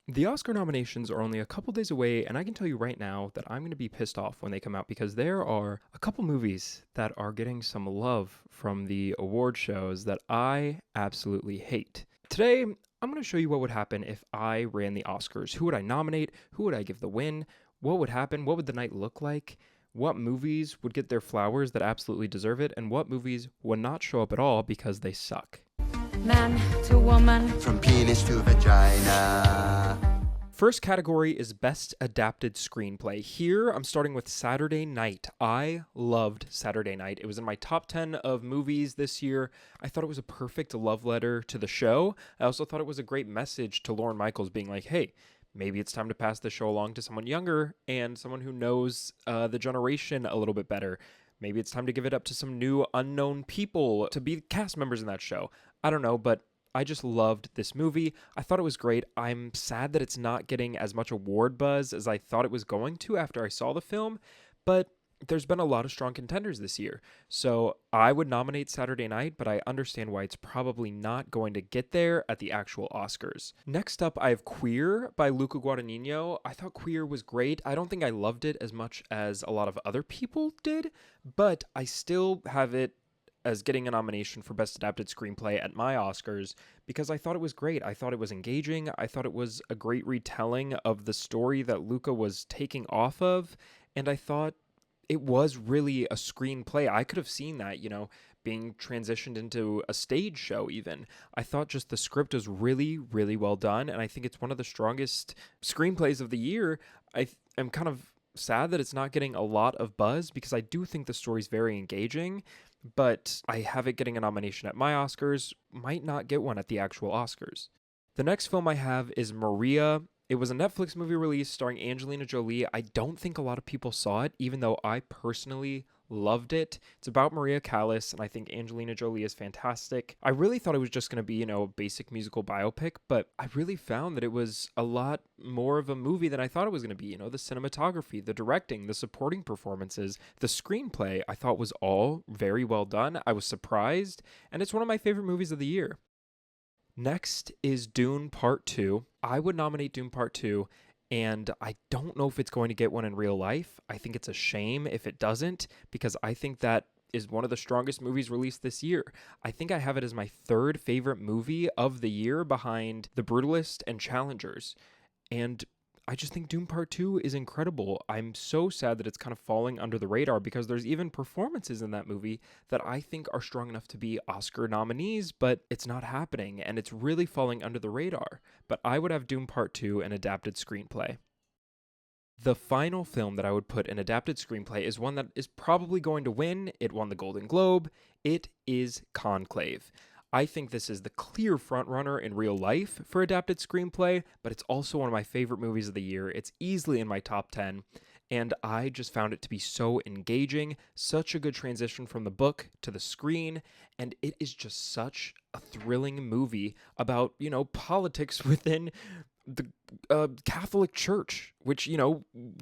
The Oscar nominations are only a couple days away, and I can tell you right now that I'm going to be pissed off when they come out because there are a couple movies that are getting some love from the award shows that I absolutely hate. Today, I'm going to show you what would happen if I ran the Oscars. Who would I nominate? Who would I give the win? What would happen? What would the night look like? What movies would get their flowers that absolutely deserve it? And what movies would not show up at all because they suck? Man to woman. From penis to vagina. First category is Best Adapted Screenplay. Here, I'm starting with Saturday Night. I loved Saturday Night. It was in my top 10 of movies this year. I thought it was a perfect love letter to the show. I also thought it was a great message to Lorne Michaels being like, hey, maybe it's time to pass the show along to someone younger and someone who knows the generation a little bit better. Maybe it's time to give it up to some new unknown people to be cast members in that show. I don't know, but I just loved this movie. I thought it was great. I'm sad that it's not getting as much award buzz as I thought it was going to after I saw the film, but there's been a lot of strong contenders this year. So I would nominate Saturday Night, but I understand why it's probably not going to get there at the actual Oscars. Next up, I have Queer by Luca Guadagnino. I thought Queer was great. I don't think I loved it as much as a lot of other people did, but I still have it as getting a nomination for Best Adapted Screenplay at my Oscars because I thought it was great. I thought it was engaging. I thought it was a great retelling of the story that Luca was taking off of, and I thought it was really a screenplay. I could have seen that, being transitioned into a stage show even. I thought just the script was really, really well done, and I think it's one of the strongest screenplays of the year. I am kind of sad that it's not getting a lot of buzz because I do think the story's very engaging, but I have it getting a nomination at my Oscars, might not get one at the actual Oscars. The next film I have is Maria. It was a Netflix movie release starring Angelina Jolie. I don't think a lot of people saw it, even though I personally loved it. It's about Maria Callas, and I think Angelina Jolie is fantastic. I really thought it was just going to be, a basic musical biopic, but I really found that it was a lot more of a movie than I thought it was going to be. The cinematography, the directing, the supporting performances, the screenplay, I thought was all very well done. I was surprised, and it's one of my favorite movies of the year. Next is Dune Part 2. I would nominate Dune Part 2, and I don't know if it's going to get one in real life. I think it's a shame if it doesn't, because I think that is one of the strongest movies released this year. I think I have it as my third favorite movie of the year behind The Brutalist and Challengers. And I just think Dune Part 2 is incredible. I'm so sad that it's kind of falling under the radar because there's even performances in that movie that I think are strong enough to be Oscar nominees, but it's not happening and it's really falling under the radar. But I would have Dune Part 2 an adapted screenplay. The final film that I would put an adapted screenplay is one that is probably going to win. It won the Golden Globe. It is Conclave. I think this is the clear frontrunner in real life for adapted screenplay, but it's also one of my favorite movies of the year. It's easily in my top 10, and I just found it to be so engaging, such a good transition from the book to the screen, and it is just such a thrilling movie about, politics within the Catholic Church, which,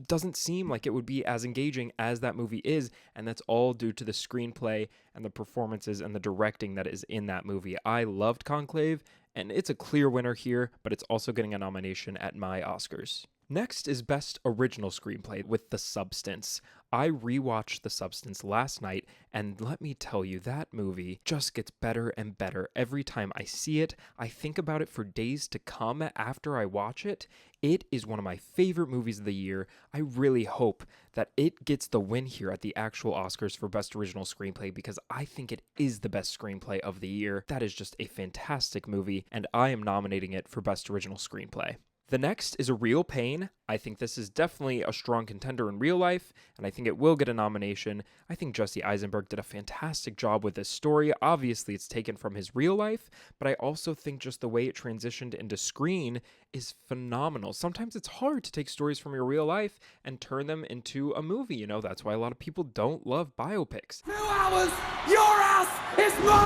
doesn't seem like it would be as engaging as that movie is, and that's all due to the screenplay and the performances and the directing that is in that movie. I loved Conclave, and it's a clear winner here, but it's also getting a nomination at my Oscars. Next is Best Original Screenplay with The Substance. I rewatched The Substance last night, and let me tell you, that movie just gets better and better every time I see it. I think about it for days to come after I watch it. It is one of my favorite movies of the year. I really hope that it gets the win here at the actual Oscars for Best Original Screenplay because I think it is the best screenplay of the year. That is just a fantastic movie, and I am nominating it for Best Original Screenplay. The next is A Real Pain. I think this is definitely a strong contender in real life, and I think it will get a nomination. I think Jesse Eisenberg did a fantastic job with this story. Obviously, it's taken from his real life, but I also think just the way it transitioned into screen is phenomenal. Sometimes it's hard to take stories from your real life and turn them into a movie. That's why a lot of people don't love biopics. 2 hours, your ass is mine.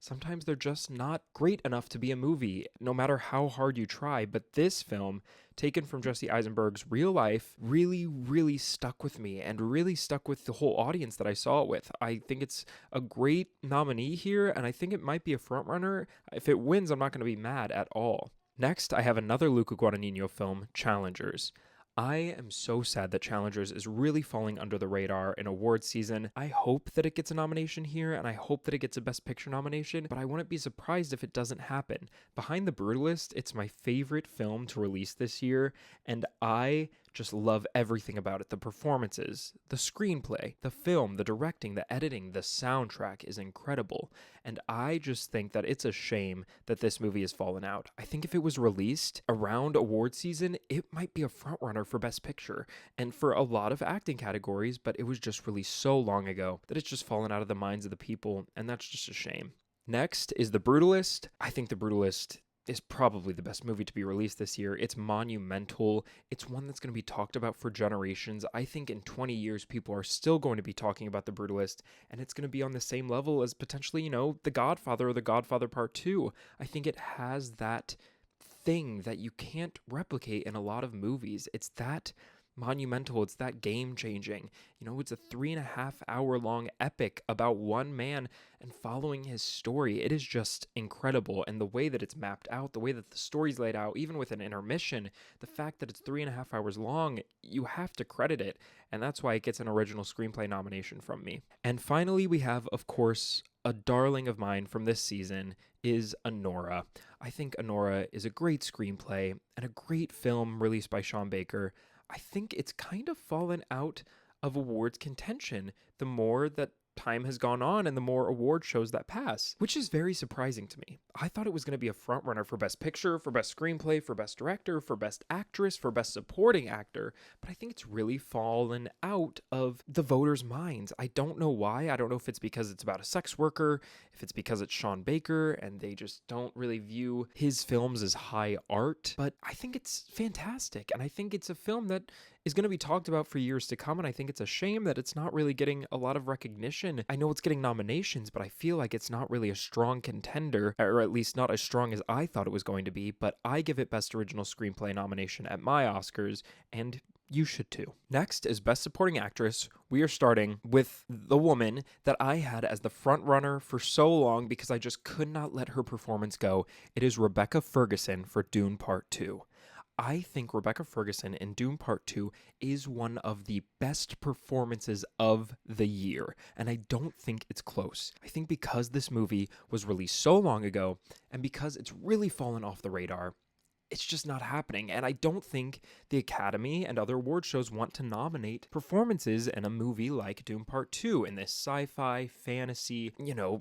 Sometimes they're just not great enough to be a movie, no matter how hard you try. But this film, taken from Jesse Eisenberg's real life, really, really stuck with me and really stuck with the whole audience that I saw it with. I think it's a great nominee here, and I think it might be a frontrunner. If it wins, I'm not going to be mad at all. Next, I have another Luca Guadagnino film, Challengers. I am so sad that Challengers is really falling under the radar in award season. I hope that it gets a nomination here, and I hope that it gets a Best Picture nomination, but I wouldn't be surprised if it doesn't happen. Behind the Brutalist, it's my favorite film to release this year, and I just love everything about it. The performances, the screenplay, the film, the directing, the editing, the soundtrack is incredible. And I just think that it's a shame that this movie has fallen out. I think if it was released around award season, it might be a frontrunner for Best Picture and for a lot of acting categories, but it was just released so long ago that it's just fallen out of the minds of the people, and that's just a shame. Next is The Brutalist. I think The Brutalist is probably the best movie to be released this year. It's monumental. It's one that's going to be talked about for generations. I think in 20 years, people are still going to be talking about The Brutalist, and it's going to be on the same level as potentially, The Godfather or The Godfather Part 2. I think it has that thing that you can't replicate in a lot of movies. It's that monumental. It's that game-changing. It's a 3.5-hour long epic about one man and following his story. It is just incredible. And the way that it's mapped out, the way that the story's laid out, even with an intermission, the fact that it's 3.5 hours long, you have to credit it. And that's why it gets an original screenplay nomination from me. And finally, we have, of course, a darling of mine from this season is Anora. I think Anora is a great screenplay and a great film released by Sean Baker. I think it's kind of fallen out of awards contention the more that time has gone on and the more award shows that pass, which is very surprising to me. I thought it was going to be a frontrunner for Best Picture, for Best Screenplay, for Best Director, for Best Actress, for Best Supporting Actor, but I think it's really fallen out of the voters' minds. I don't know why. I don't know if it's because it's about a sex worker, if it's because it's Sean Baker and they just don't really view his films as high art, but I think it's fantastic, and I think it's a film that is going to be talked about for years to come, and I think it's a shame that it's not really getting a lot of recognition. I know it's getting nominations, but I feel like it's not really a strong contender, or at least not as strong as I thought it was going to be, but I give it Best Original Screenplay nomination at my Oscars, and you should too. Next is Best Supporting Actress. We are starting with the woman that I had as the front runner for so long because I just could not let her performance go. It is Rebecca Ferguson for Dune Part 2. I think Rebecca Ferguson in Dune Part 2 is one of the best performances of the year, and I don't think it's close. I think because this movie was released so long ago, and because it's really fallen off the radar, it's just not happening, and I don't think the Academy and other award shows want to nominate performances in a movie like Dune Part 2 in this sci-fi, fantasy,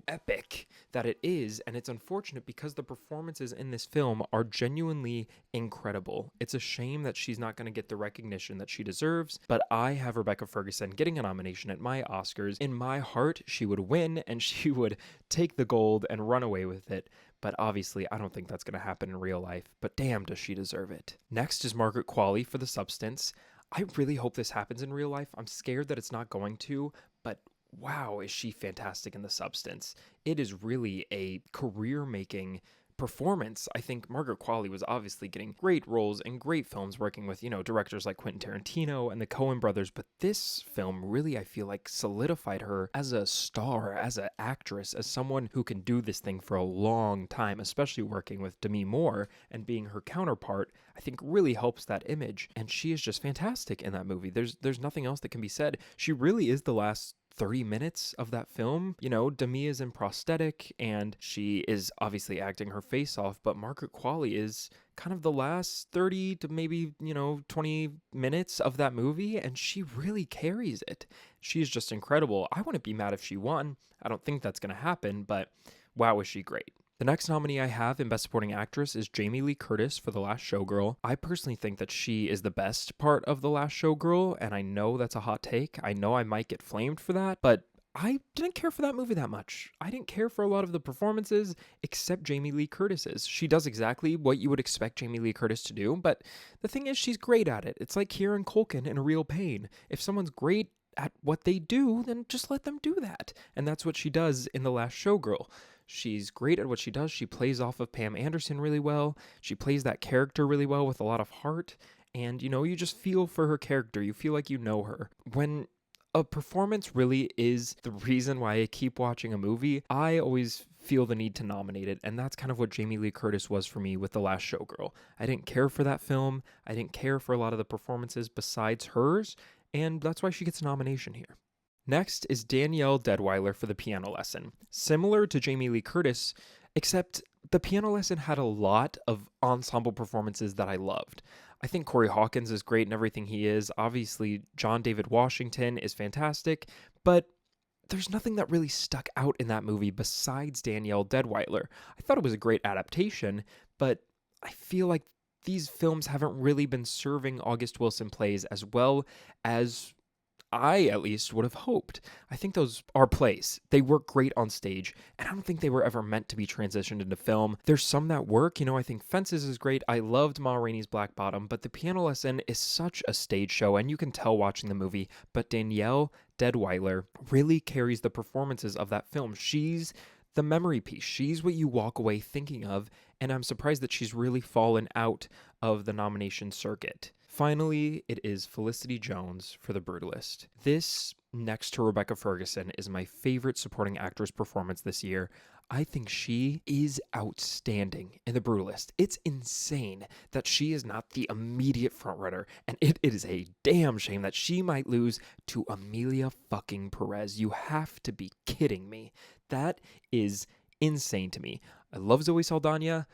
epic that it is, and it's unfortunate because the performances in this film are genuinely incredible. It's a shame that she's not going to get the recognition that she deserves, but I have Rebecca Ferguson getting a nomination at my Oscars. In my heart, she would win, and she would take the gold and run away with it. But obviously, I don't think that's going to happen in real life. But damn, does she deserve it. Next is Margaret Qualley for The Substance. I really hope this happens in real life. I'm scared that it's not going to, but wow, is she fantastic in The Substance. It is really a career-making performance. I think Margaret Qualley was obviously getting great roles in great films working with, directors like Quentin Tarantino and the Coen brothers, but this film really, I feel like, solidified her as a star, as an actress, as someone who can do this thing for a long time, especially working with Demi Moore and being her counterpart, I think really helps that image, and she is just fantastic in that movie. There's nothing else that can be said. She really is the last 30 minutes of that film. Demi is in prosthetic and she is obviously acting her face off, but Margaret Qualley is kind of the last 30 to maybe, 20 minutes of that movie, and she really carries it. She is just incredible. I wouldn't be mad if she won. I don't think that's going to happen, but wow, is she great. The next nominee I have in Best Supporting Actress is Jamie Lee Curtis for The Last Showgirl. I personally think that she is the best part of The Last Showgirl, and I know that's a hot take. I know I might get flamed for that, but I didn't care for that movie that much. I didn't care for a lot of the performances except Jamie Lee Curtis's. She does exactly what you would expect Jamie Lee Curtis to do, but the thing is she's great at it. It's like Kieran Culkin in A Real Pain. If someone's great at what they do, then just let them do that. And that's what she does in The Last Showgirl. She's great at what she does. She plays off of Pam Anderson really well. She plays that character really well with a lot of heart. And, you just feel for her character. You feel like you know her. When a performance really is the reason why I keep watching a movie, I always feel the need to nominate it, and that's kind of what Jamie Lee Curtis was for me with The Last Showgirl. I didn't care for that film. I didn't care for a lot of the performances besides hers, and that's why she gets a nomination here. Next is Danielle Deadwyler for The Piano Lesson. Similar to Jamie Lee Curtis, except The Piano Lesson had a lot of ensemble performances that I loved. I think Corey Hawkins is great in everything he is. Obviously, John David Washington is fantastic, but there's nothing that really stuck out in that movie besides Danielle Deadwyler. I thought it was a great adaptation, but I feel like these films haven't really been serving August Wilson plays as well as I, at least, would have hoped. I think those are plays. They work great on stage, and I don't think they were ever meant to be transitioned into film. There's some that work. I think Fences is great. I loved Ma Rainey's Black Bottom, but The Piano Lesson is such a stage show, and you can tell watching the movie, but Danielle Deadwyler really carries the performances of that film. She's the memory piece. She's what you walk away thinking of, and I'm surprised that she's really fallen out of the nomination circuit. Finally, it is Felicity Jones for The Brutalist. This, next to Rebecca Ferguson, is my favorite supporting actress performance this year. I think she is outstanding in The Brutalist. It's insane that she is not the immediate frontrunner, and it is a damn shame that she might lose to Amelia fucking Perez. You have to be kidding me. That is insane to me. I love Zoe Saldana.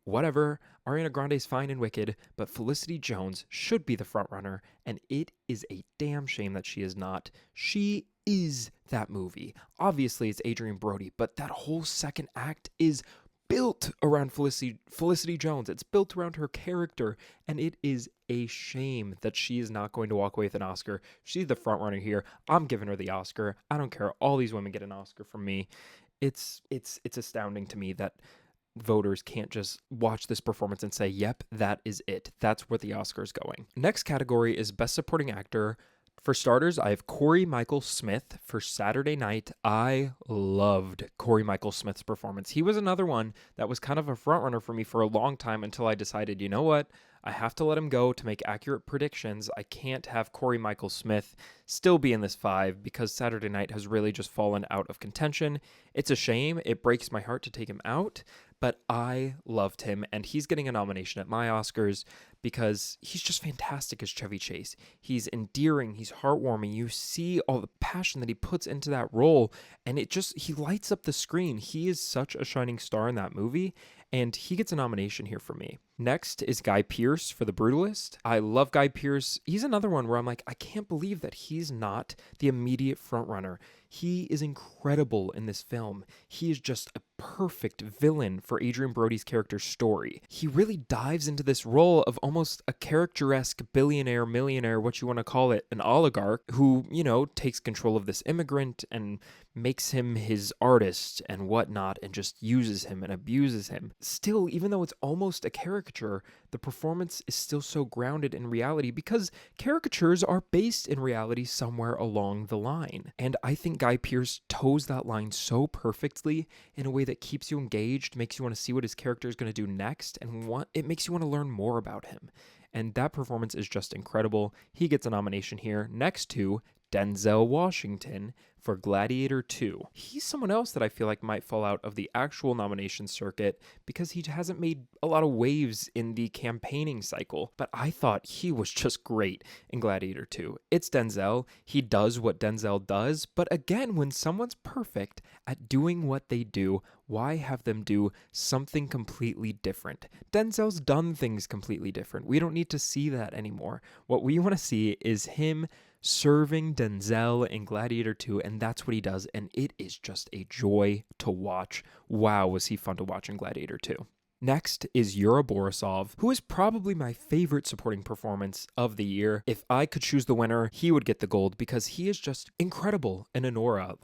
Whatever. Ariana Grande's fine and Wicked, but Felicity Jones should be the frontrunner, and it is a damn shame that she is not. She is that movie. Obviously, it's Adrian Brody, but that whole second act is built around Felicity Jones. It's built around her character, and it is a shame that she is not going to walk away with an Oscar. She's the frontrunner here. I'm giving her the Oscar. I don't care. All these women get an Oscar from me. It's astounding to me that voters can't just watch this performance and say, yep, that is it. That's where the Oscar is going. Next category is Best Supporting Actor. For starters, I have Corey Michael Smith for Saturday Night. I loved Corey Michael Smith's performance. He was another one that was kind of a frontrunner for me for a long time until I decided, you know what? I have to let him go to make accurate predictions. I can't have Corey Michael Smith still be in this 5 because Saturday Night has really just fallen out of contention. It's a shame. It breaks my heart to take him out, but I loved him, and he's getting a nomination at my Oscars because he's just fantastic as Chevy Chase. He's endearing, he's heartwarming. You see all the passion that he puts into that role, and he lights up the screen. He is such a shining star in that movie, and he gets a nomination here for me. Next is Guy Pearce for The Brutalist. I love Guy Pearce. He's another one where I'm like, I can't believe that he's not the immediate frontrunner. He is incredible in this film. He is just a perfect villain for Adrian Brody's character's story. He really dives into this role of almost a character-esque billionaire, millionaire, what you want to call it, an oligarch who, takes control of this immigrant and makes him his artist and whatnot and just uses him and abuses him. Still, even though it's almost a caricature, the performance is still so grounded in reality because caricatures are based in reality somewhere along the line. And I think Guy Pearce toes that line so perfectly in a way that keeps you engaged, makes you want to see what his character is going to do next, and it makes you want to learn more about him. And that performance is just incredible. He gets a nomination here next to Denzel Washington for Gladiator 2. He's someone else that I feel like might fall out of the actual nomination circuit because he hasn't made a lot of waves in the campaigning cycle, but I thought he was just great in Gladiator 2. It's Denzel. He does what Denzel does, but again, when someone's perfect at doing what they do, why have them do something completely different? Denzel's done things completely different. We don't need to see that anymore. What we want to see is him serving Denzel in Gladiator 2, and that's what he does, and it is just a joy to watch. Wow, was he fun to watch in Gladiator 2. Next is Yura Borisov, who is probably my favorite supporting performance of the year. If I could choose the winner, he would get the gold because he is just incredible in Anora.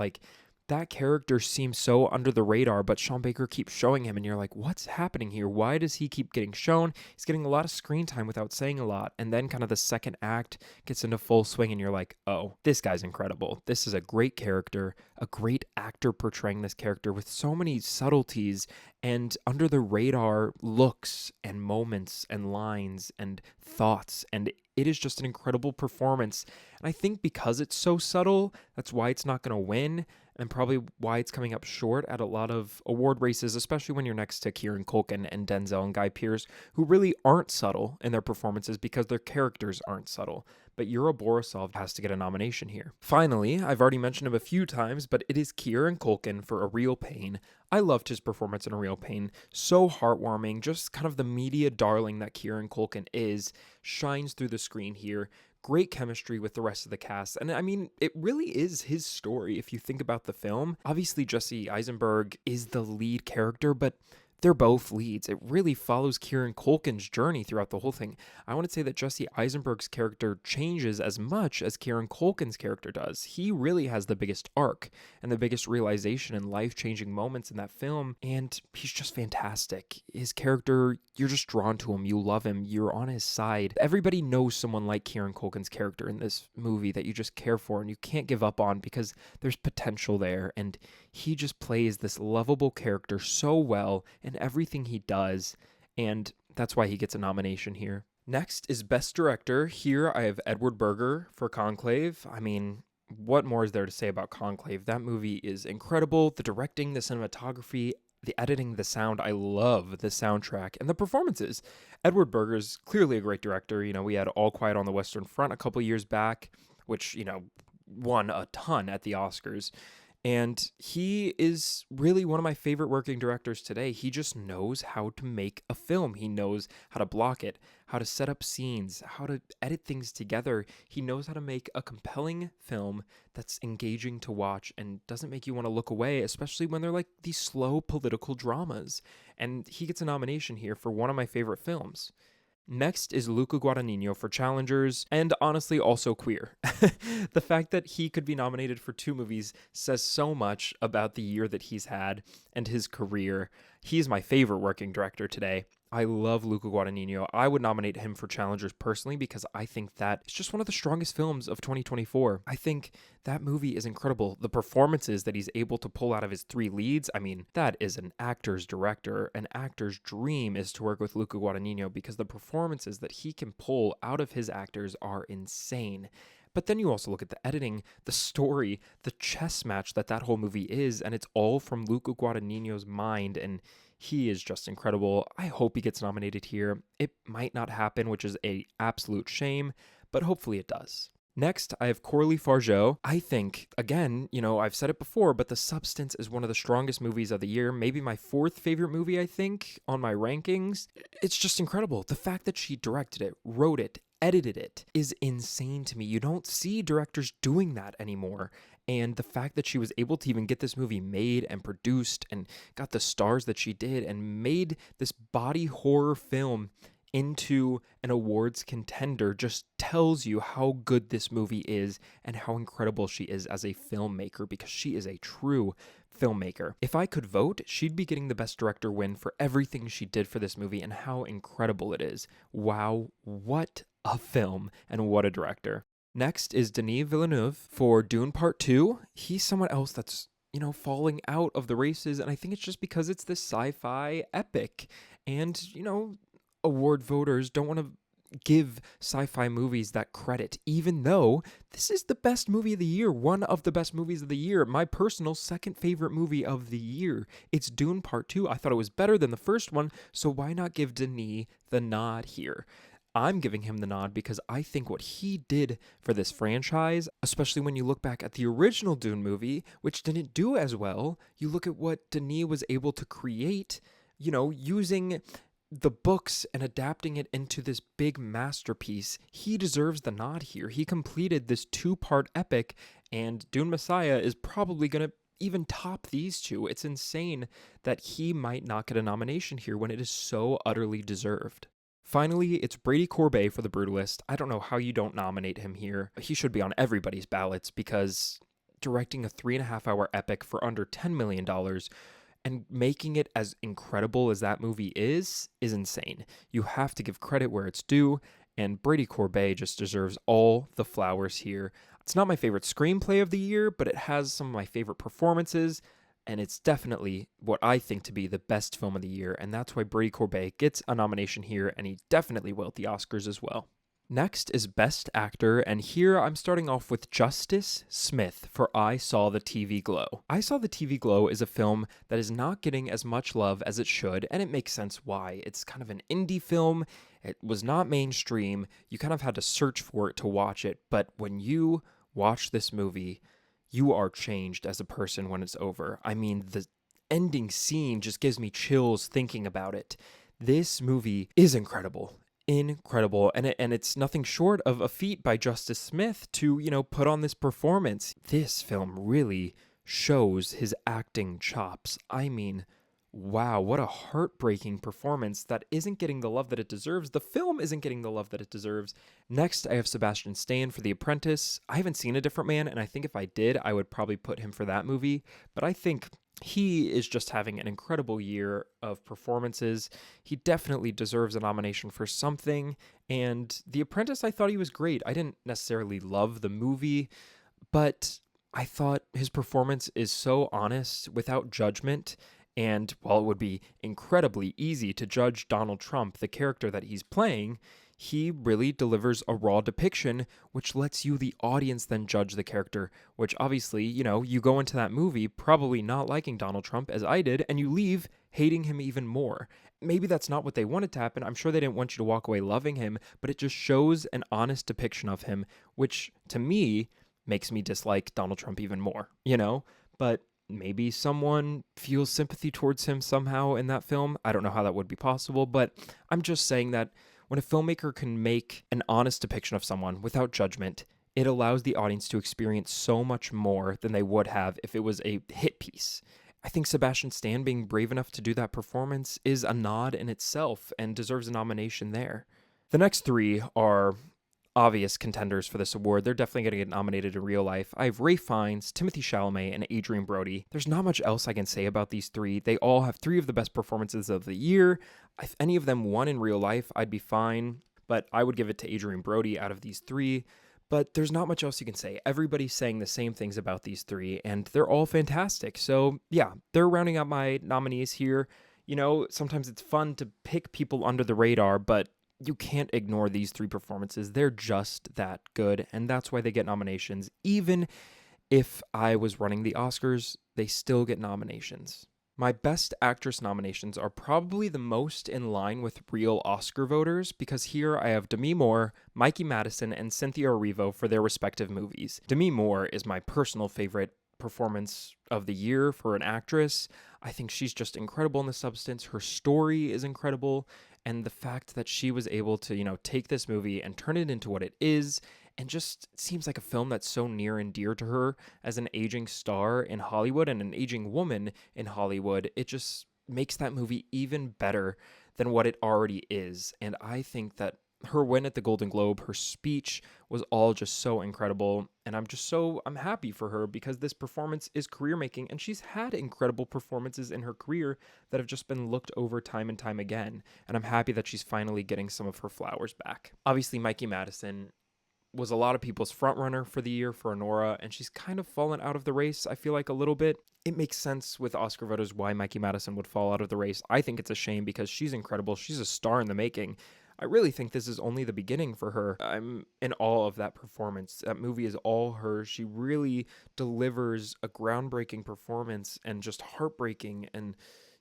That character seems so under the radar, but Sean Baker keeps showing him, and you're like, what's happening here? Why does he keep getting shown? He's getting a lot of screen time without saying a lot, and then kind of the second act gets into full swing, and you're like, oh, this guy's incredible. This is a great character, a great actor portraying this character with so many subtleties and under the radar looks and moments and lines and thoughts, and it is just an incredible performance. And I think because it's so subtle, that's why it's not going to win. and probably why it's coming up short at a lot of award races, especially when you're next to Kieran Culkin and Denzel and Guy Pearce, who really aren't subtle in their performances because their characters aren't subtle. But Yuri Borisov has to get a nomination here. Finally, I've already mentioned him a few times, but it is Kieran Culkin for A Real Pain. I loved his performance in A Real Pain. So heartwarming, just kind of the media darling that Kieran Culkin is, shines through the screen here. Great chemistry with the rest of the cast. And I mean, it really is his story if you think about the film. Obviously, Jesse Eisenberg is the lead character, but they're both leads. It really follows Kieran Culkin's journey throughout the whole thing. I want to say that Jesse Eisenberg's character changes as much as Kieran Culkin's character does. He really has the biggest arc and the biggest realization and life-changing moments in that film, and he's just fantastic. His character, you're just drawn to him. You love him. You're on his side. Everybody knows someone like Kieran Culkin's character in this movie that you just care for and you can't give up on because there's potential there, and he just plays this lovable character so well in everything he does, and that's why he gets a nomination here. Next is Best Director. Here I have Edward Berger for Conclave. I mean, what more is there to say about Conclave? That movie is incredible. The directing, the cinematography, the editing, the sound. I love the soundtrack and the performances. Edward Berger's clearly a great director. You know, we had All Quiet on the Western Front a couple years back, which, you know, won a ton at the Oscars. And he is really one of my favorite working directors today. He just knows how to make a film. He knows how to block it, how to set up scenes, how to edit things together. He knows how to make a compelling film that's engaging to watch and doesn't make you want to look away, especially when they're like these slow political dramas. And he gets a nomination here for one of my favorite films. Next is Luca Guadagnino for Challengers, and honestly also Queer. The fact that he could be nominated for 2 movies says so much about the year that he's had and his career. He's my favorite working director today. I love Luca Guadagnino. I would nominate him for Challengers personally because I think that it's just one of the strongest films of 2024. I think that movie is incredible. The performances that he's able to pull out of his 3 leads, I mean, that is an actor's director. An actor's dream is to work with Luca Guadagnino because the performances that he can pull out of his actors are insane. But then you also look at the editing, the story, the chess match that whole movie is, and it's all from Luca Guadagnino's mind, and he is just incredible. I hope he gets nominated here. It might not happen, which is an absolute shame, but hopefully it does. Next, I have Coralie Fargeau. I think, again, you know, I've said it before, but The Substance is one of the strongest movies of the year. Maybe my 4th favorite movie, I think, on my rankings. It's just incredible. The fact that she directed it, wrote it, edited it is insane to me. You don't see directors doing that anymore. And the fact that she was able to even get this movie made and produced and got the stars that she did and made this body horror film into an awards contender just tells you how good this movie is and how incredible she is as a filmmaker, because she is a true filmmaker. If I could vote, she'd be getting the Best Director win for everything she did for this movie and how incredible it is. Wow, what a film and what a director. Next is Denis Villeneuve for Dune Part 2. He's someone else that's, you know, falling out of the races, and I think it's just because it's this sci-fi epic. And, you know, award voters don't want to give sci-fi movies that credit, even though this is the best movie of the year, one of the best movies of the year, my personal 2nd favorite movie of the year. It's Dune Part 2. I thought it was better than the first one, so why not give Denis the nod here? I'm giving him the nod because I think what he did for this franchise, especially when you look back at the original Dune movie, which didn't do as well, you look at what Denis was able to create, you know, using the books and adapting it into this big masterpiece. He deserves the nod here. He completed this 2-part epic, and Dune Messiah is probably going to even top these 2. It's insane that he might not get a nomination here when it is so utterly deserved. Finally, it's Brady Corbet for The Brutalist. I don't know how you don't nominate him here. He should be on everybody's ballots because directing a 3.5-hour epic for under $10 million and making it as incredible as that movie is insane. You have to give credit where it's due, and Brady Corbet just deserves all the flowers here. It's not my favorite screenplay of the year, but it has some of my favorite performances, and it's definitely what I think to be the best film of the year, and that's why Brady Corbet gets a nomination here, and he definitely will at the Oscars as well. Next is Best Actor, and here I'm starting off with Justice Smith for I Saw the TV Glow. I Saw the TV Glow is a film that is not getting as much love as it should, and it makes sense why. It's kind of an indie film. It was not mainstream. You kind of had to search for it to watch it, but when you watch this movie, you are changed as a person when it's over. I mean, the ending scene just gives me chills thinking about it. This movie is incredible. Incredible, and it's nothing short of a feat by Justice Smith to, put on this performance. This film really shows his acting chops. I mean, wow, what a heartbreaking performance that isn't getting the love that it deserves. The film isn't getting the love that it deserves. Next, I have Sebastian Stan for The Apprentice. I haven't seen A Different Man, and I think if I did, I would probably put him for that movie, but I think he is just having an incredible year of performances. He definitely deserves a nomination for something. And The Apprentice, I thought he was great. I didn't necessarily love the movie, but I thought his performance is so honest, without judgment. And while it would be incredibly easy to judge Donald Trump, the character that he's playing, he really delivers a raw depiction, which lets you, the audience, then judge the character, which obviously, you go into that movie probably not liking Donald Trump, as I did, and you leave hating him even more. Maybe that's not what they wanted to happen. I'm sure they didn't want you to walk away loving him, but it just shows an honest depiction of him, which to me makes me dislike Donald Trump even more, But maybe someone feels sympathy towards him somehow in that film. I don't know how that would be possible, but I'm just saying that when a filmmaker can make an honest depiction of someone without judgment, it allows the audience to experience so much more than they would have if it was a hit piece. I think Sebastian Stan being brave enough to do that performance is a nod in itself and deserves a nomination there. The next three are obvious contenders for this award. They're definitely going to get nominated in real life. I have Ralph Fiennes, Timothy Chalamet, and Adrien Brody. There's not much else I can say about these three. They all have three of the best performances of the year. If any of them won in real life, I'd be fine, but I would give it to Adrien Brody out of these three. But there's not much else you can say. Everybody's saying the same things about these three, and they're all fantastic. So yeah, they're rounding out my nominees here. Sometimes it's fun to pick people under the radar, but you can't ignore these three performances. They're just that good, and that's why they get nominations. Even if I was running the Oscars, they still get nominations. My Best Actress nominations are probably the most in line with real Oscar voters, because here I have Demi Moore, Mikey Madison, and Cynthia Erivo for their respective movies. Demi Moore is my personal favorite performance of the year for an actress. I think she's just incredible in The Substance. Her story is incredible. And the fact that she was able to, take this movie and turn it into what it is, and just seems like a film that's so near and dear to her as an aging star in Hollywood and an aging woman in Hollywood, it just makes that movie even better than what it already is. And I think that her win at the Golden Globe, her speech was all just so incredible. And I'm happy for her, because this performance is career making, and she's had incredible performances in her career that have just been looked over time and time again. And I'm happy that she's finally getting some of her flowers back. Obviously, Mikey Madison was a lot of people's front runner for the year for Honora, and she's kind of fallen out of the race, I feel like, a little bit. It makes sense with Oscar voters why Mikey Madison would fall out of the race. I think it's a shame, because she's incredible. She's a star in the making. I really think this is only the beginning for her. I'm in awe of that performance. That movie is all her. She really delivers a groundbreaking performance, and just heartbreaking, and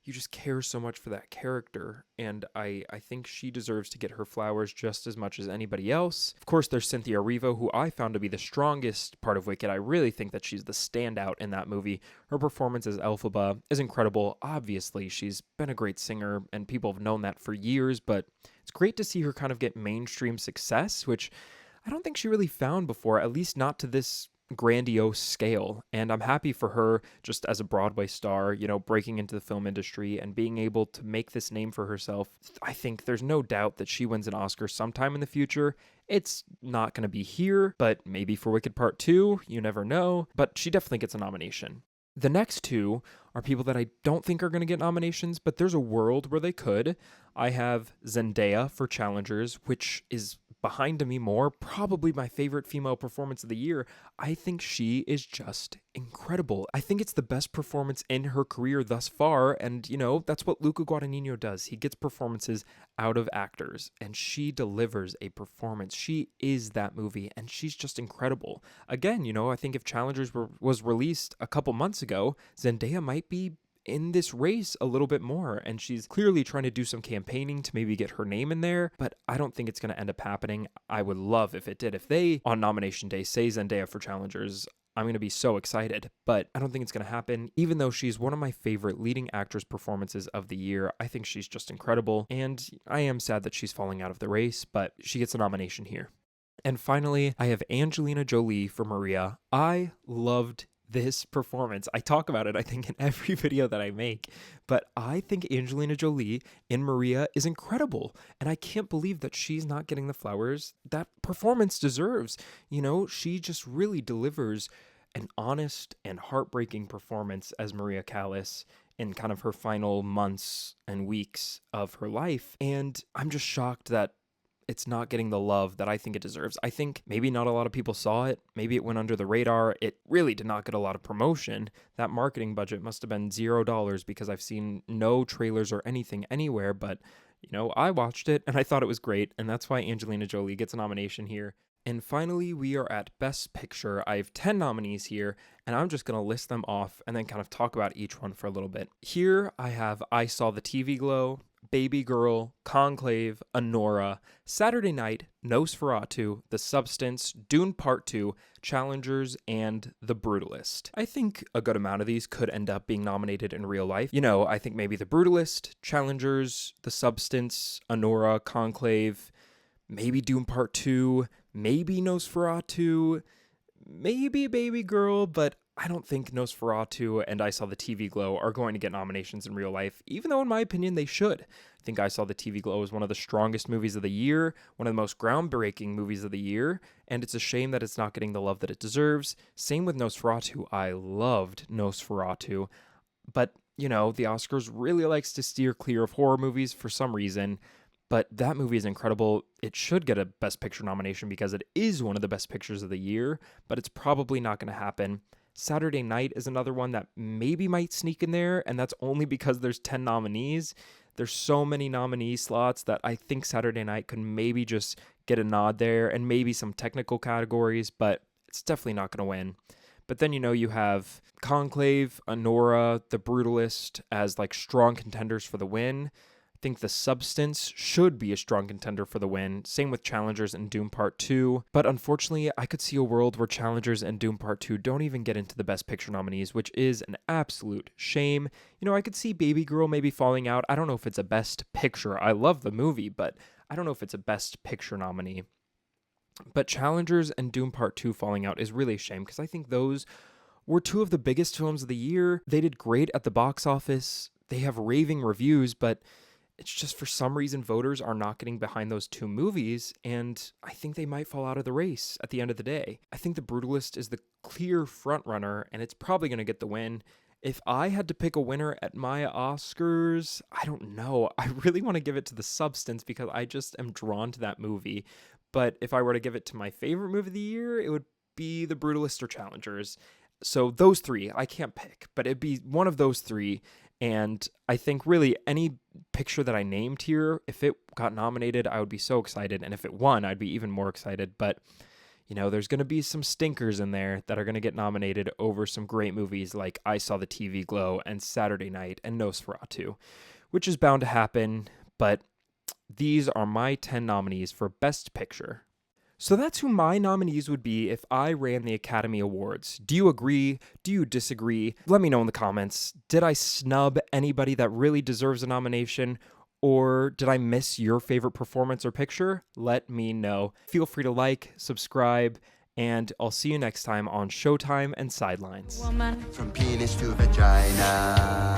you just care so much for that character. And I think she deserves to get her flowers just as much as anybody else. Of course, there's Cynthia Erivo, who I found to be the strongest part of Wicked. I really think that she's the standout in that movie. Her performance as Elphaba is incredible. Obviously, she's been a great singer, and people have known that for years, but it's great to see her kind of get mainstream success, which I don't think she really found before, at least not to this grandiose scale. And I'm happy for her just as a Broadway star, breaking into the film industry and being able to make this name for herself. I think there's no doubt that she wins an Oscar sometime in the future. It's not going to be here, but maybe for Wicked Part 2, you never know, but she definitely gets a nomination. The next two are people that I don't think are going to get nominations, but there's a world where they could. I have Zendaya for Challengers, which is Behind Demi Moore, probably my favorite female performance of the year. I think she is just incredible. I think it's the best performance in her career thus far, and that's what Luca Guadagnino does. He gets performances out of actors, and she delivers a performance. She is that movie, and she's just incredible. Again, I think if Challengers was released a couple months ago, Zendaya might be in this race a little bit more, and she's clearly trying to do some campaigning to maybe get her name in there, but I don't think it's going to end up happening. I would love if it did. If they, on nomination day, say Zendaya for Challengers, I'm going to be so excited, but I don't think it's going to happen. Even though she's one of my favorite leading actress performances of the year, I think she's just incredible, and I am sad that she's falling out of the race, but she gets a nomination here. And finally, I have Angelina Jolie for Maria. I loved this performance. I talk about it, I think, in every video that I make, but I think Angelina Jolie in Maria is incredible, and I can't believe that she's not getting the flowers that performance deserves. She just really delivers an honest and heartbreaking performance as Maria Callas in kind of her final months and weeks of her life, and I'm just shocked that it's not getting the love that I think it deserves. I think maybe not a lot of people saw it. Maybe it went under the radar. It really did not get a lot of promotion. That marketing budget must have been $0 because I've seen no trailers or anything anywhere. But, I watched it and I thought it was great. And that's why Angelina Jolie gets a nomination here. And finally, we are at Best Picture. I have 10 nominees here, and I'm just going to list them off and then kind of talk about each one for a little bit. Here I have I Saw the TV Glow, Baby Girl, Conclave, Anora, Saturday Night, Nosferatu, The Substance, Dune Part 2, Challengers, and The Brutalist. I think a good amount of these could end up being nominated in real life. I think maybe The Brutalist, Challengers, The Substance, Anora, Conclave, maybe Dune Part 2, maybe Nosferatu, maybe Baby Girl, but I don't think Nosferatu and I Saw the TV Glow are going to get nominations in real life, even though in my opinion they should. I think I Saw the TV Glow is one of the strongest movies of the year, one of the most groundbreaking movies of the year, and it's a shame that it's not getting the love that it deserves. Same with Nosferatu. I loved Nosferatu, but the Oscars really likes to steer clear of horror movies for some reason. But that movie is incredible. It should get a Best Picture nomination because it is one of the best pictures of the year, but it's probably not going to happen. Saturday Night is another one that maybe might sneak in there, and that's only because there's 10 nominees. There's so many nominee slots that I think Saturday Night could maybe just get a nod there and maybe some technical categories, but it's definitely not going to win. But then, you have Conclave, Anora, The Brutalist as like strong contenders for the win. I think The Substance should be a strong contender for the win. Same with Challengers and Dune Part 2. But unfortunately, I could see a world where Challengers and Dune Part 2 don't even get into the Best Picture nominees, which is an absolute shame. I could see Baby Girl maybe falling out. I don't know if it's a Best Picture. I love the movie, but I don't know if it's a Best Picture nominee. But Challengers and Dune Part 2 falling out is really a shame because I think those were two of the biggest films of the year. They did great at the box office. They have raving reviews, but it's just for some reason voters are not getting behind those two movies, and I think they might fall out of the race at the end of the day. I think The Brutalist is the clear front runner, and it's probably going to get the win. If I had to pick a winner at my Oscars, I don't know. I really want to give it to The Substance because I just am drawn to that movie. But if I were to give it to my favorite movie of the year, it would be The Brutalist or Challengers. So those three, I can't pick, but it'd be one of those three. And I think really any picture that I named here, if it got nominated, I would be so excited. And if it won, I'd be even more excited. But, there's going to be some stinkers in there that are going to get nominated over some great movies like I Saw the TV Glow and Saturday Night and Nosferatu, which is bound to happen. But these are my 10 nominees for Best Picture. So that's who my nominees would be if I ran the Academy Awards. Do you agree? Do you disagree? Let me know in the comments. Did I snub anybody that really deserves a nomination? Or did I miss your favorite performance or picture? Let me know. Feel free to like, subscribe, and I'll see you next time on Showtime and Sidelines. Woman. From penis to vagina.